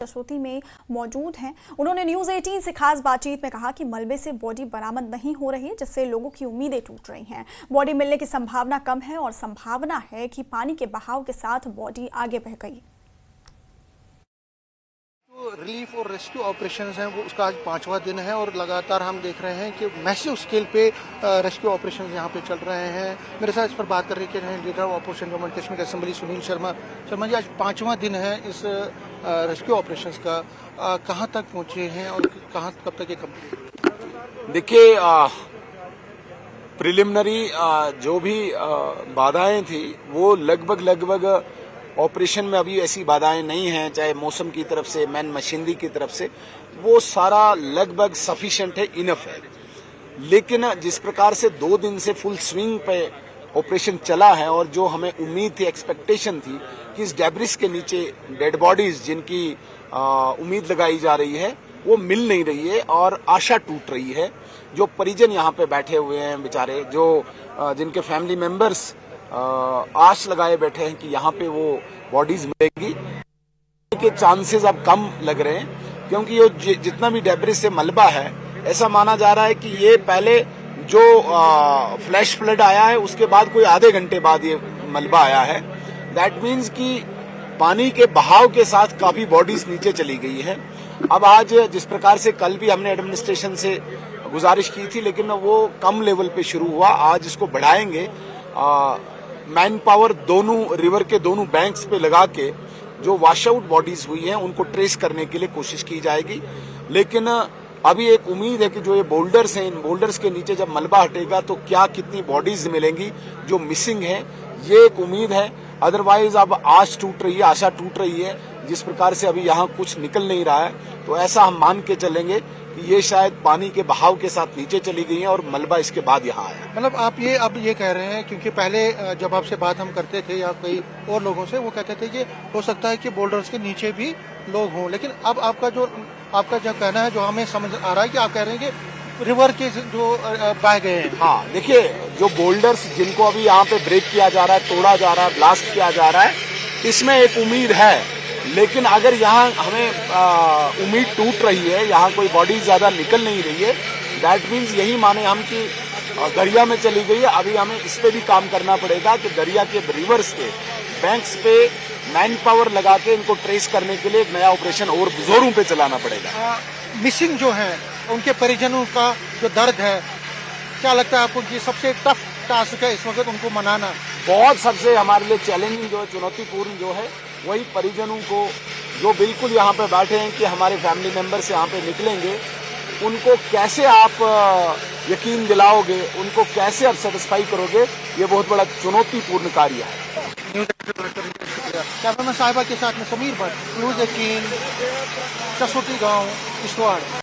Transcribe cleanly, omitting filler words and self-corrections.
जसोती में मौजूद हैं। उन्होंने न्यूज़ 18 से खास बातचीत में कहा कि मलबे से बॉडी बरामद नहीं हो रही, जिससे लोगों की उम्मीदें टूट रही हैं। बॉडी मिलने की संभावना कम है और संभावना है कि पानी के बहाव के साथ बॉडी आगे बह गई। रिलीफ और रेस्क्यू ऑपरेशंस हैं वो उसका आज 5वां दिन है और लगातार हम देख रहे हैं कि मैसिव स्केल पे रेस्क्यू ऑपरेशंस यहाँ पे चल रहे हैं। मेरे साथ इस पर बात कर रहे हैं leader of opposition Jammu and Kashmir assembly Sunil Sharma ji, आज 5वां दिन है इस रेस्क्यू ऑपरेशंस का। कहाँ तक पहुँचे हैं और कहाँ कब तक ये कंप्लीट? देखिए, प्रिलिमिनरी जो भी बाधाएं थी वो लगभग ऑपरेशन में अभी ऐसी बाधाएं नहीं हैं, चाहे मौसम की तरफ से, मैन मशीनरी की तरफ से, वो सारा लगभग सफिशिएंट है, इनफ है। लेकिन जिस प्रकार से 2 दिन से फुल स्विंग पे ऑपरेशन चला है और जो हमें उम्मीद थी, एक्सपेक्टेशन थी कि इस डेब्रिस के नीचे डेड बॉडीज जिनकी उम्मीद लगाई जा रही है वो मिल नहीं रही है और आशा टूट रही है। जो परिजन यहाँ पे बैठे हुए हैं बेचारे, जो जिनके फैमिली मेंबर्स आश लगाए बैठे हैं कि यहाँ पे वो बॉडीज मिलेगी, के चांसेस अब कम लग रहे हैं, क्योंकि ये जितना भी डेब्रिस से मलबा है, ऐसा माना जा रहा है कि ये पहले जो फ्लैश फ्लड आया है उसके बाद कोई आधे घंटे बाद ये मलबा आया है। दैट मीन्स कि पानी के बहाव के साथ काफी बॉडीज नीचे चली गई है। अब आज जिस प्रकार से कल भी हमने एडमिनिस्ट्रेशन से गुजारिश की थी, लेकिन वो कम लेवल पे शुरू हुआ, आज इसको बढ़ाएंगे। मैन पावर दोनों रिवर के दोनों बैंक्स पे लगा के जो वॉश आउट बॉडीज हुई हैं उनको ट्रेस करने के लिए कोशिश की जाएगी। लेकिन अभी एक उम्मीद है कि जो ये बोल्डर्स हैं, इन बोल्डर्स के नीचे जब मलबा हटेगा तो क्या कितनी बॉडीज मिलेंगी जो मिसिंग है, ये एक उम्मीद है। अदरवाइज अब आश टूट रही है, आशा टूट रही है। जिस प्रकार से अभी यहाँ कुछ निकल नहीं रहा है, तो ऐसा हम मान के चलेंगे कि ये शायद पानी के बहाव के साथ नीचे चली गई है और मलबा इसके बाद यहाँ आया। मतलब आप ये कह रहे हैं, क्योंकि पहले जब आपसे बात हम करते थे या कई और लोगों से, वो कहते थे कि हो सकता है कि बोल्डर्स के नीचे भी लोग हों, लेकिन अब आपका जो कहना है, जो हमें समझ आ रहा है कि आप कह रहे हैं कि रिवर के जो बह गए हैं। हाँ, देखिए, जो बोल्डर्स जिनको अभी यहाँ पे ब्रेक किया जा रहा है, तोड़ा जा रहा है, ब्लास्ट किया जा रहा है, इसमें एक उम्मीद है। लेकिन अगर यहाँ हमें उम्मीद टूट रही है, यहाँ कोई बॉडी ज्यादा निकल नहीं रही है, दैट मीन्स यही माने हम कि दरिया में चली गई है। अभी हमें इस पे भी काम करना पड़ेगा कि दरिया के रिवर्स के बैंक्स पे मैन पावर लगा के इनको ट्रेस करने के लिए एक नया ऑपरेशन और जोरों पे चलाना पड़ेगा। मिसिंग जो है उनके परिजनों का जो दर्द है, क्या लगता है आपको कि सबसे टफ टास्क है इस वक्त उनको मनाना? बहुत सबसे हमारे लिए चैलेंजिंग जो है, चुनौतीपूर्ण जो है, वही परिजनों को जो बिल्कुल यहाँ पे बैठे हैं कि हमारे फैमिली मेंबर्स यहाँ पे निकलेंगे, उनको कैसे आप यकीन दिलाओगे, उनको कैसे आप सेटिस्फाई करोगे, ये बहुत बड़ा चुनौतीपूर्ण कार्य है। कैमरामैन साहिबा के साथ में समीर भट्ट, न्यूज़ 18, जसोती गांव, किश्तवाड़।